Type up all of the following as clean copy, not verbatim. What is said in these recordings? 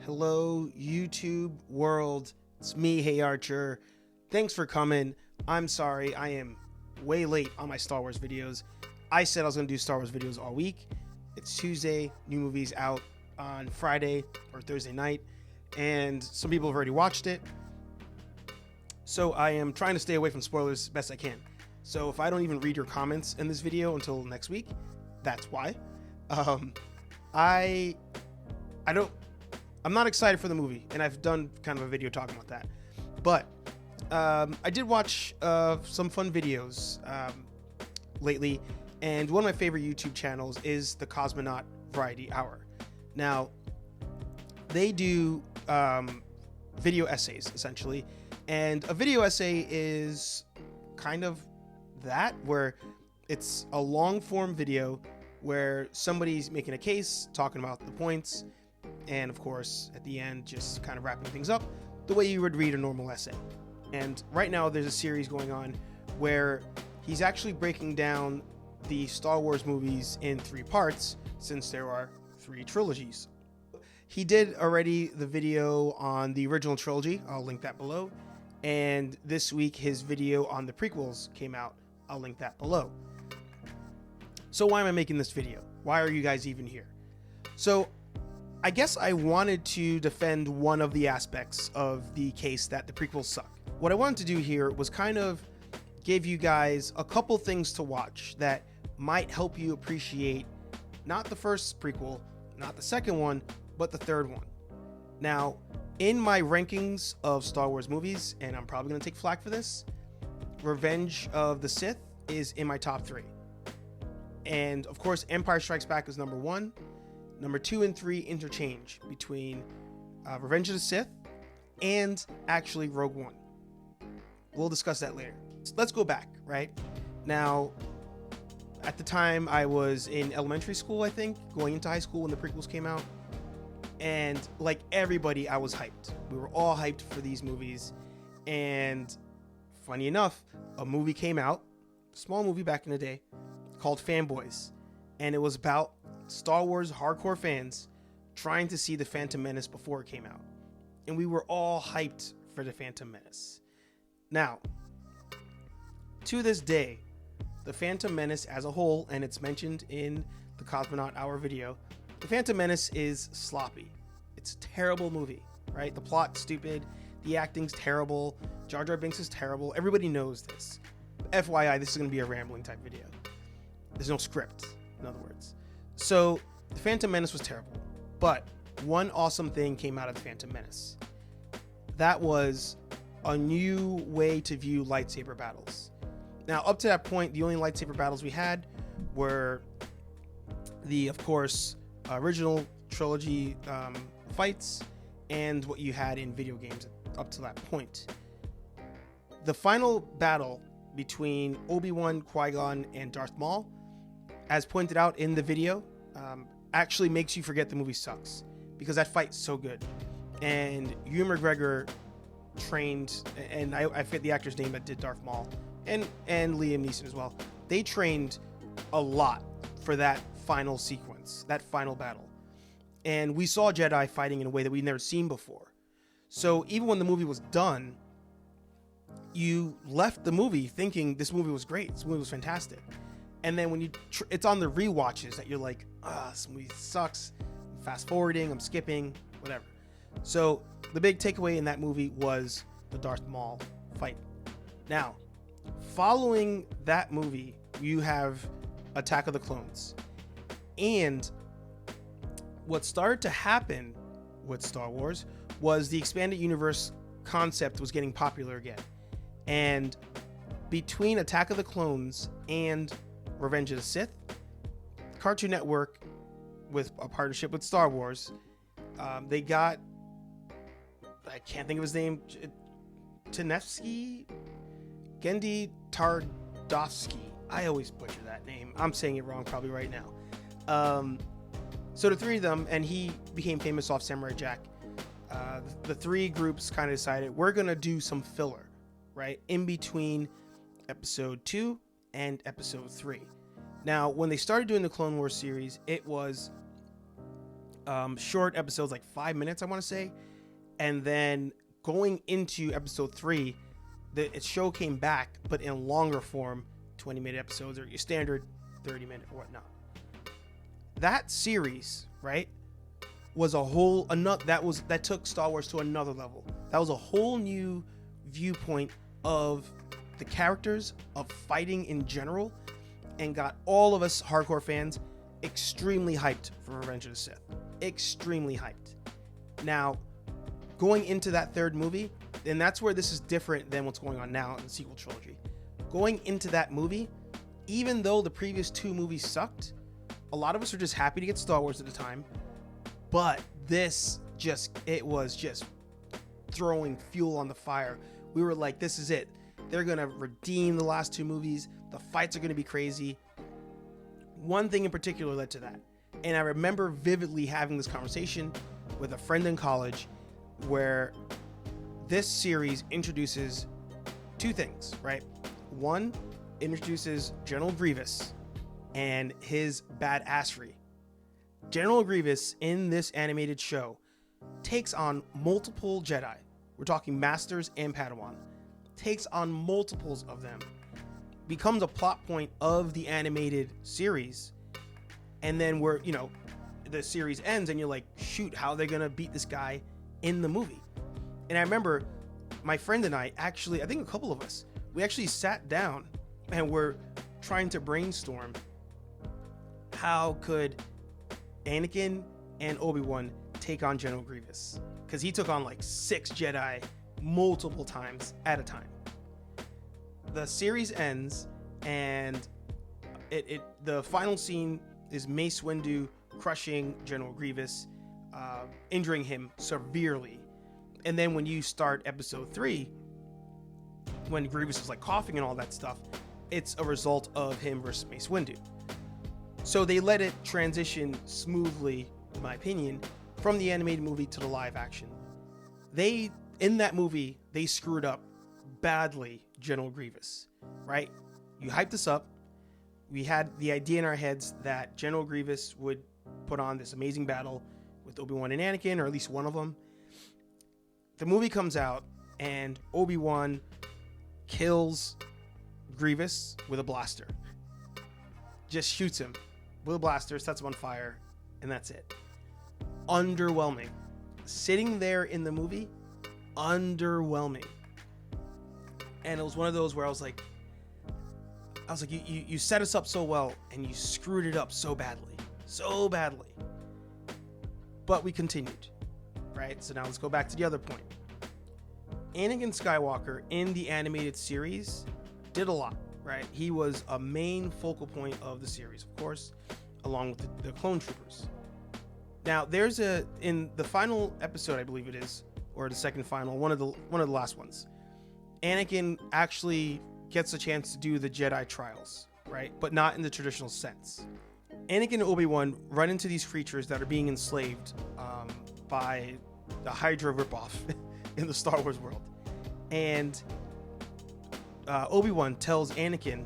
Hello, YouTube world. It's me, HeyArcher. Thanks for coming. I'm sorry, I am way late on my Star Wars videos. I said I was going to do Star Wars videos all week. It's Tuesday, new movies out on Friday or Thursday night, and some people have already watched it. So I am trying to stay away from spoilers as best I can. So if I don't even read your comments in this video until next week, that's why. I'm not excited for the movie, and I've done kind of a video talking about that. But I did watch some fun videos lately, and one of my favorite YouTube channels is the Cosmonaut Variety Hour. Now, they do video essays, essentially, and a video essay is kind of that, where it's a long-form video where somebody's making a case, talking about the points, and of course, at the end, just kind of wrapping things up the way you would read a normal essay. And right now, there's a series going on where he's actually breaking down the Star Wars movies in 3 parts, since there are 3 trilogies. He did already the video on the original trilogy. I'll link that below. And this week, his video on the prequels came out. I'll link that below. So why am I making this video? Why are you guys even here? So I guess I wanted to defend one of the aspects of the case that the prequels suck. What I wanted to do here was kind of give you guys a couple things to watch that might help you appreciate not the first prequel, not the second one, but the third one. Now, in my rankings of Star Wars movies, and I'm probably going to take flack for this, Revenge of the Sith is in my top 3. And of course, Empire Strikes Back is number 1. Number 2 and 3 interchange between Revenge of the Sith and actually Rogue One. We'll discuss that later. Let's go back, right? Now, at the time I was in elementary school, I think, going into high school when the prequels came out. And like everybody, I was hyped. We were all hyped for these movies. And funny enough, a movie came out, a small movie back in the day, called Fanboys. And it was about Star Wars hardcore fans trying to see The Phantom Menace before it came out. And we were all hyped for The Phantom Menace. Now, to this day, The Phantom Menace as a whole, and it's mentioned in the Cosmonaut Hour video, The Phantom Menace is sloppy. It's a terrible movie, right? The plot's stupid, the acting's terrible, Jar Jar Binks is terrible. Everybody knows this. FYI, this is going to be a rambling type video. There's no script, in other words. So, The Phantom Menace was terrible, but one awesome thing came out of The Phantom Menace. That was a new way to view lightsaber battles. Now, up to that point, the only lightsaber battles we had were the, of course, original trilogy fights and what you had in video games up to that point. The final battle between Obi-Wan, Qui-Gon, and Darth Maul, as pointed out in the video, actually makes you forget the movie sucks, because that fight's so good. And Ewan McGregor trained, and I forget the actor's name that did Darth Maul, and Liam Neeson as well. They trained a lot for that final sequence, that final battle. And we saw Jedi fighting in a way that we'd never seen before. So even when the movie was done, you left the movie thinking this movie was great, this movie was fantastic. And then when it's on the rewatches that you're like, this movie sucks. I'm fast forwarding, I'm skipping, whatever. So the big takeaway in that movie was the Darth Maul fight. Now, following that movie, you have Attack of the Clones. And what started to happen with Star Wars was the expanded universe concept was getting popular again. And between Attack of the Clones and Revenge of the Sith, Cartoon Network, with a partnership with Star Wars, they got, I can't think of his name, Tanevsky? Gendy Tardovsky. I always butcher that name. I'm saying it wrong probably right now. So the 3 of them, and he became famous off Samurai Jack, the 3 groups kind of decided we're going to do some filler, right, in between episode 2 and episode 3. Now, when they started doing the Clone Wars series, it was short episodes, like 5 minutes, I want to say. And then going into episode 3, the show came back, but in longer form, 20-minute episodes or your standard 30-minute or whatnot. That series, right, was a whole that took Star Wars to another level. That was a whole new viewpoint of the characters, of fighting in general, and got all of us hardcore fans extremely hyped for Revenge of the Sith. Extremely hyped. Now, going into that third movie, and that's where this is different than what's going on now in the sequel trilogy. Going into that movie, even though the previous 2 movies sucked, a lot of us were just happy to get Star Wars at the time. But it was just throwing fuel on the fire. We were like, this is it. They're going to redeem the last 2 movies. The fights are going to be crazy. One thing in particular led to that. And I remember vividly having this conversation with a friend in college where this series introduces 2 things, right? One, introduces General Grievous and his badassery. General Grievous in this animated show takes on multiple Jedi. We're talking Masters and Padawan. Takes on multiples of them. Becomes a plot point of the animated series. And then the series ends and you're like, shoot, how are they going to beat this guy in the movie? And I remember my friend and I actually, I think a couple of us, we actually sat down and were trying to brainstorm how could Anakin and Obi-Wan take on General Grievous, because he took on like 6 Jedi multiple times at a time. The series ends and the final scene is Mace Windu crushing General Grievous, injuring him severely. And then when you start episode 3, when Grievous is like coughing and all that stuff, it's a result of him versus Mace Windu. So they let it transition smoothly, in my opinion, from the animated movie to the live action. In that movie, they screwed up badly General Grievous, right? You hyped us up. We had the idea in our heads that General Grievous would put on this amazing battle with Obi-Wan and Anakin, or at least one of them. The movie comes out and Obi-Wan kills Grievous with a blaster. Just shoots him with a blaster, sets him on fire, and that's it. Underwhelming. Sitting there in the movie, underwhelming. And it was one of those where I was like, you set us up so well and you screwed it up so badly. But we continued, right? So now let's go back to the other point. Anakin Skywalker in the animated series did a lot, right? He was a main focal point of the series, of course, along with the clone troopers. Now, in the final episode, I believe it is, or the second final, one of the last ones, Anakin actually gets a chance to do the Jedi trials, right? But not in the traditional sense. Anakin and Obi-Wan run into these creatures that are being enslaved by the Hydra ripoff in the Star Wars world. And Obi-Wan tells Anakin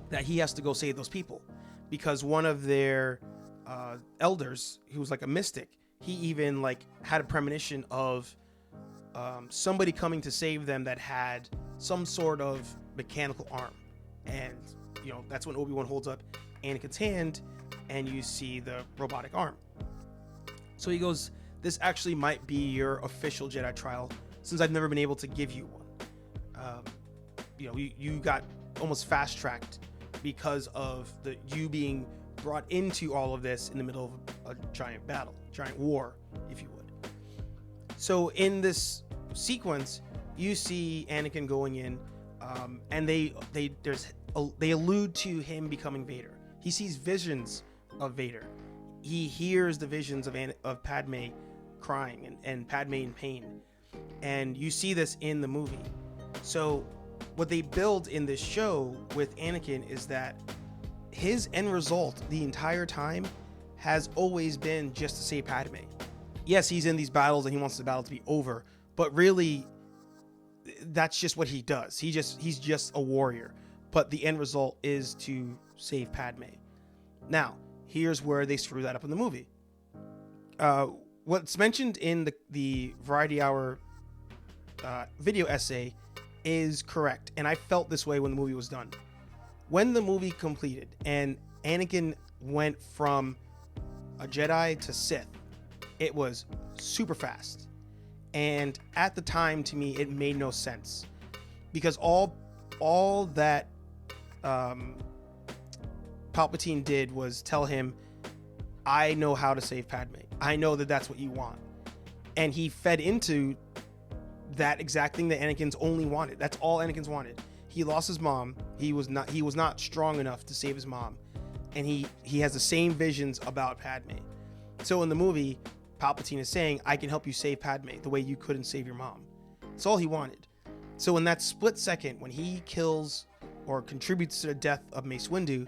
that he has to go save those people because one of their elders, who was like a mystic, he even like had a premonition of somebody coming to save them that had some sort of mechanical arm. And that's when Obi-Wan holds up Anakin's hand and you see the robotic arm. So he goes, this actually might be your official Jedi trial, since I've never been able to give you one. You got almost fast-tracked because of you being brought into all of this in the middle of a giant battle, giant war, if you would. So in this sequence, you see Anakin going in, and they allude to him becoming Vader. He sees visions of Vader. He hears the visions of Padme crying and Padme in pain. And you see this in the movie. So what they build in this show with Anakin is that his end result the entire time has always been just to save Padme. Yes, he's in these battles and he wants the battle to be over, but really that's just what he does. He's just a warrior, but the end result is to save Padme. Now, here's where they screw that up in the movie. uh, what's mentioned in the Variety Hour video essay is correct, and I felt this way when the movie was done. When the movie completed and Anakin went from a Jedi to Sith, it was super fast. And at the time, to me, it made no sense, because all that Palpatine did was tell him, I know how to save Padme. I know that that's what you want. And he fed into that exact thing that Anakin's only wanted. That's all Anakin's wanted. He lost his mom. He was not strong enough to save his mom. And he has the same visions about Padme. So in the movie, Palpatine is saying, I can help you save Padme the way you couldn't save your mom. That's all he wanted. So in that split second, when he kills or contributes to the death of Mace Windu,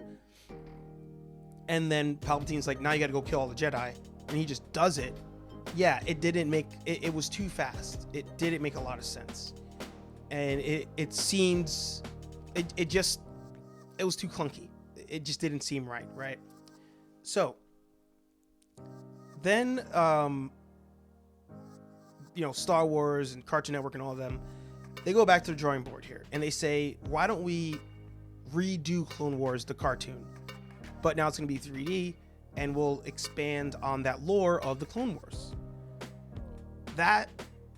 and then Palpatine's like, now you gotta go kill all the Jedi, and he just does it. Yeah, it didn't make it was too fast. It didn't make a lot of sense. And it seems it was too clunky. It just didn't seem right? So then Star Wars and Cartoon Network and all of them, they go back to the drawing board here, and they say, why don't we redo Clone Wars, the cartoon? But now it's going to be 3D, and we'll expand on that lore of the Clone Wars. That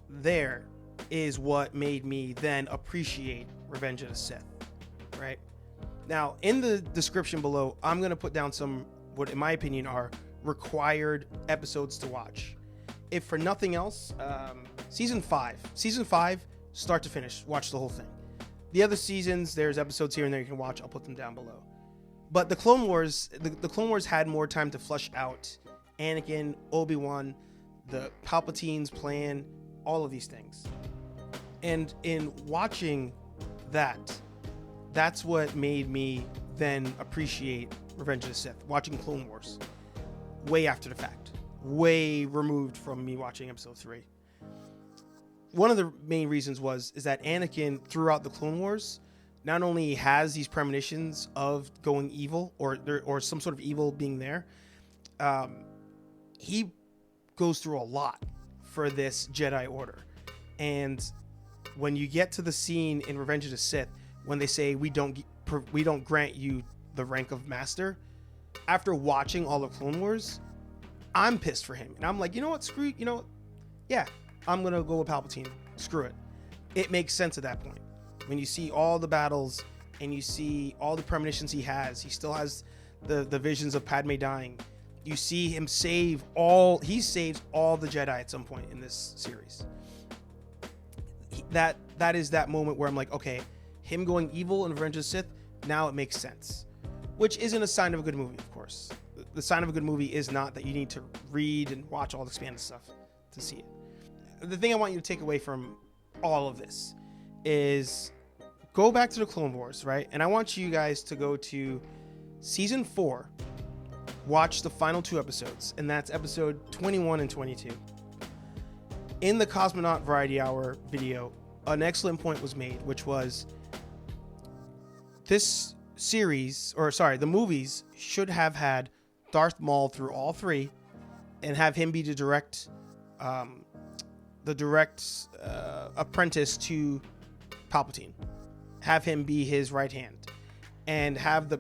there is what made me then appreciate Revenge of the Sith, right? Now, in the description below, I'm going to put down some, what in my opinion are required episodes to watch. If for nothing else, season 5, start to finish, watch the whole thing. The other seasons, there's episodes here and there you can watch. I'll put them down below. But the Clone Wars, the Clone Wars had more time to flesh out Anakin, Obi-Wan, the Palpatine's plan, all of these things. And in watching that's what made me then appreciate Revenge of the Sith, watching Clone Wars way after the fact, way removed from me watching episode 3. One of the main reasons is that Anakin throughout the Clone Wars not only has these premonitions of going evil or some sort of evil being there, he goes through a lot for this Jedi Order. And when you get to the scene in Revenge of the Sith, when they say we don't grant you the rank of master, after watching all of Clone Wars, I'm pissed for him, and I'm like, you know what, yeah, I'm gonna go with Palpatine. Screw it. It makes sense at that point. When you see all the battles and you see all the premonitions he still has the visions of Padme dying. You see him he saves all the Jedi at some point in this series. That is that moment where I'm like, okay, him going evil in Revenge of the Sith, now it makes sense. Which isn't a sign of a good movie, of course. The sign of a good movie is not that you need to read and watch all the expanded stuff to see it. The thing I want you to take away from all of this is go back to the Clone Wars, right? And I want you guys to go to season 4, watch the final 2 episodes, and that's episode 21 and 22. In the Cosmonaut Variety Hour video, an excellent point was made, which was the movies should have had Darth Maul through all 3 and have him be the direct apprentice to Palpatine. Have him be his right hand, and have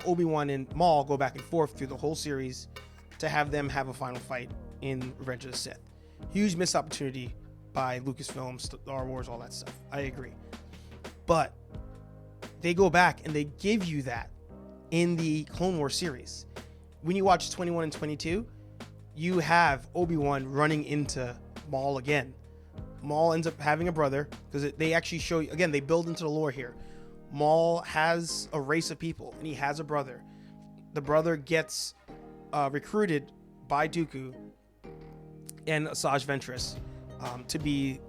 Obi-Wan and Maul go back and forth through the whole series to have them have a final fight in Revenge of the Sith. Huge missed opportunity by Lucasfilm, Star Wars, all that stuff. I agree. But they go back and they give you that in the Clone Wars series. When you watch 21 and 22, you have Obi-Wan running into Maul again. Maul ends up having a brother, because they actually show you, again, they build into the lore here. Maul has a race of people, and he has a brother. The brother gets recruited by Dooku and Asajj Ventress to be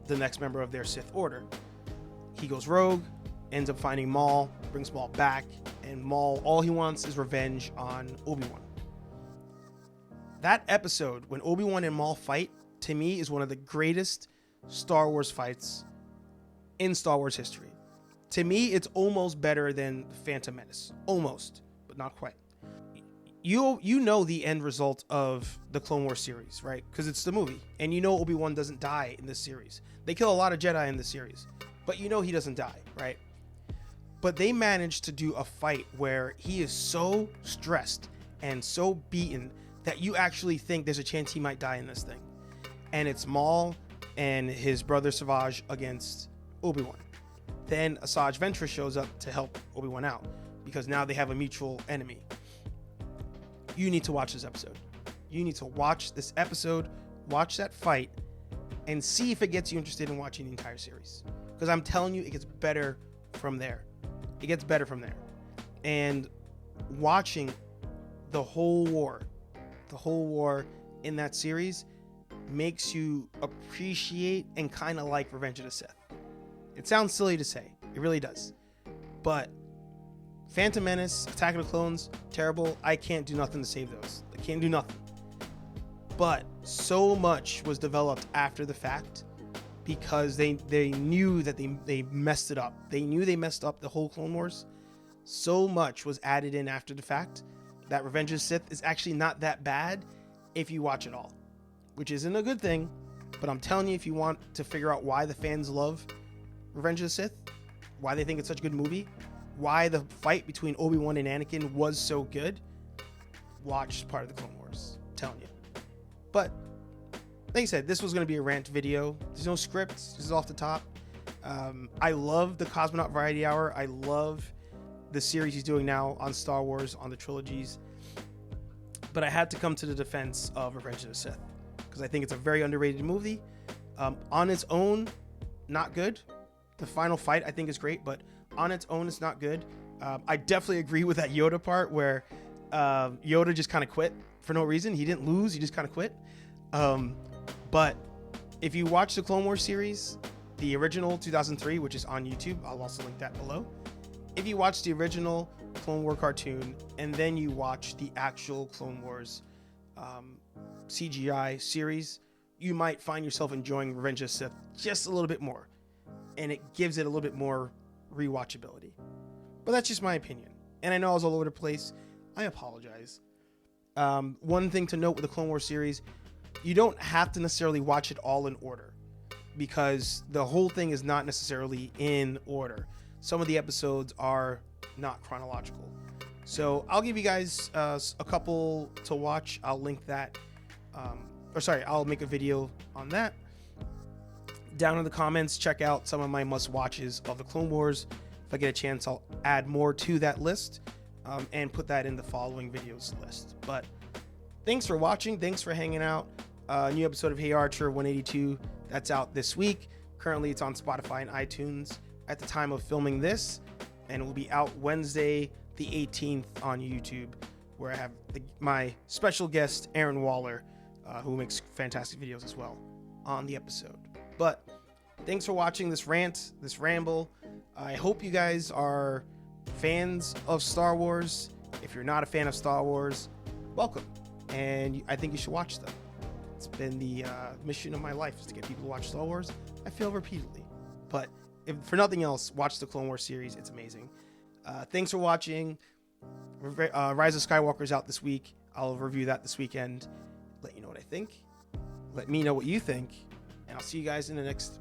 the next member of their Sith Order. He goes rogue, ends up finding Maul, brings Maul back, and Maul, all he wants is revenge on Obi-Wan. That episode, when Obi-Wan and Maul fight, to me is one of the greatest Star Wars fights in Star Wars history. To me, it's almost better than Phantom Menace. Almost, but not quite. you know the end result of the Clone Wars series, right? Because it's the movie, and you know Obi-Wan doesn't die in this series. They kill a lot of Jedi in this series, but you know he doesn't die, right? But they managed to do a fight where he is so stressed and so beaten that you actually think there's a chance he might die in this thing. And it's Maul and his brother Savage against Obi-Wan. Then Asajj Ventress shows up to help Obi-Wan out because now they have a mutual enemy. You need to watch this episode. You need to watch this episode, watch that fight, and see if it gets you interested in watching the entire series. Because I'm telling you, it gets better from there. It gets better from there. And watching the whole war in that series makes you appreciate and kind of like Revenge of the Sith. It sounds silly to say. It really does. But Phantom Menace, Attack of the Clones, terrible. I can't do nothing to save those. I can't do nothing. But so much was developed after the fact because they knew that they messed it up. They knew they messed up the whole Clone Wars. So much was added in after the fact that Revenge of the Sith is actually not that bad if you watch it all, which isn't a good thing. But I'm telling you, if you want to figure out why the fans love Revenge of the Sith, why they think it's such a good movie, why the fight between Obi-Wan and Anakin was so good, watch part of the Clone Wars. I'm telling you. But like I said, this was going to be a rant video. There's no script. This is off the top. I love the Cosmonaut Variety Hour. I love the series he's doing now on Star Wars, on the trilogies. But I had to come to the defense of Revenge of the Sith because I think it's a very underrated movie. On its own, not good. The final fight I think is great, but on its own, it's not good. I definitely agree with that Yoda part where Yoda just kind of quit for no reason. He didn't lose. He just kind of quit. But if you watch the Clone Wars series, the original 2003, which is on YouTube, I'll also link that below. If you watch the original Clone War cartoon and then you watch the actual Clone Wars CGI series, you might find yourself enjoying Revenge of the Sith just a little bit more. And it gives it a little bit more rewatchability. But that's just my opinion. And I know I was all over the place. I apologize. One thing to note with the Clone Wars series, you don't have to necessarily watch it all in order because the whole thing is not necessarily in order. Some of the episodes are not chronological. So I'll give you guys a couple to watch. I'll link that. I'll make a video on that. Down in the comments, check out some of my must-watches of the Clone Wars. If I get a chance, I'll add more to that list and put that in the following videos list. But thanks for watching. Thanks for hanging out. New episode of HeyArcher 182. That's out this week. Currently, it's on Spotify and iTunes at the time of filming this. And it will be out Wednesday, the 18th on YouTube, where I have my special guest, Aaron Waller, who makes fantastic videos as well, on the episode. But thanks for watching this rant, this ramble. I hope you guys are fans of Star Wars. If you're not a fan of Star Wars, welcome. And I think you should watch them. It's been the mission of my life is to get people to watch Star Wars. I fail repeatedly. But if for nothing else, watch the Clone Wars series. It's amazing. Thanks for watching. Rise of Skywalker is out this week. I'll review that this weekend. Let you know what I think. Let me know what you think. And I'll see you guys in the next